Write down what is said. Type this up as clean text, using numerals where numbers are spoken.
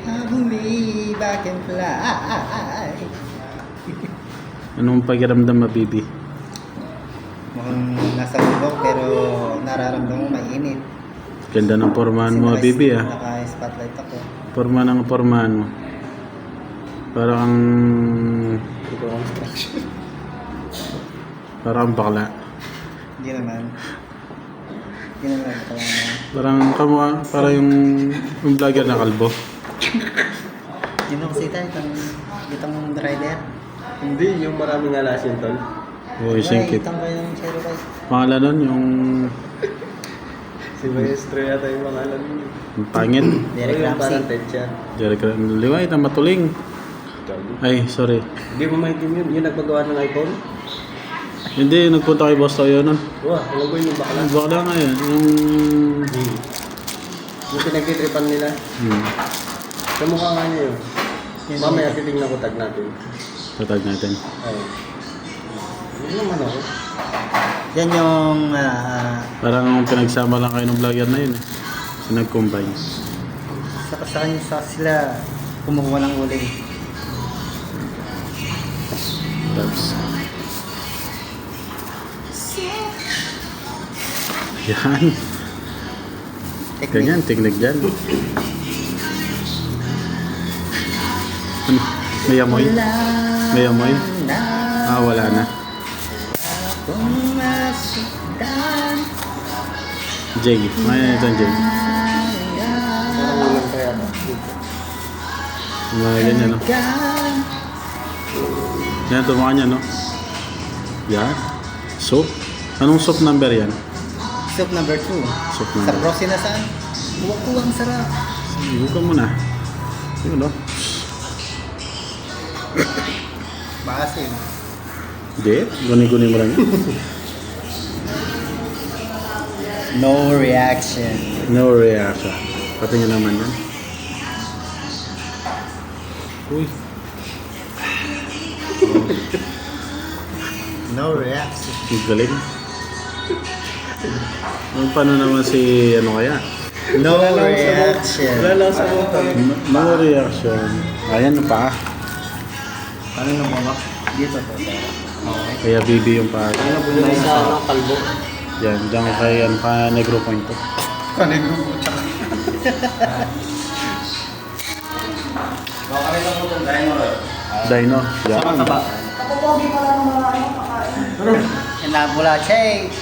I believe I can fly. Anong pakiramdam mo, Bibi? Mukhang nasa bundok pero nararamdaman mo mainit. Ganda ng pormahan mo, Bibi, ah. Naka-spotlight ako. Pormahan mo. Parang parang bakla. Hindi naman. Hindi naman ako naman. Parang kamukha, parang yung vlogger na kalbo. Yun ako sita, itong rider. Hindi, yung maraming alas yun, tol. Uy, singkit. Itong kayo ng Cherry Bike. Pangalan nun, yung Si Maestro yata yung pangalan mo. yung pangit. Derek Yung Ramsey. parang Tetcha. Jericho Liway, na matuling. Ay, sorry. Hindi mo maintindihan yun. Yung nagpagawa ng iPhone? Hindi, nagpunta kay Boss Toyo nun. Wah, alam ko yung bakla. Ang bakla nga yun. Yung pinagtitripan nila. Kamukha nga niya yun. Yun Mamaya titignan ko tag natin. Tatag natin. Oo. Yun naman ako. Yan yung Parang pinagsama lang kayo ng vlogger na yun. So, nag-combine. sa kanya sila kumukuha ng uling. Tapos. Yan. Ganyan, tingnig dyan. Ano? May amoy? May amoy? Ah, wala na. Kung masukdan Jay. May ito, Jay. Parang ulang kaya ba? Mga ganyan, no? Yan, tumakan niya, no? Yan. Soup? Anong soup number yan? Soup number 2. Soup Sa number. prosi na saan? Kuwang sarap. Buka mo na. Yun, no? Maasim. Hindi. Guni-guni mo lang yun. No reaction. No reaction. Pati nyo naman yan. Uy. No reaction. Ang galing. Paano naman si ano kaya? No reaction. Wala lang sa motor. No reaction. Ayan pa. Ano na mama? Dito po. Okay. Kaya Bibi yung pa. Ano po yung sa kalbo? Yan. Diyan kay ano, ka Negro Point to. Kanino po tsaka. Dino. Yan. Inabula, Che.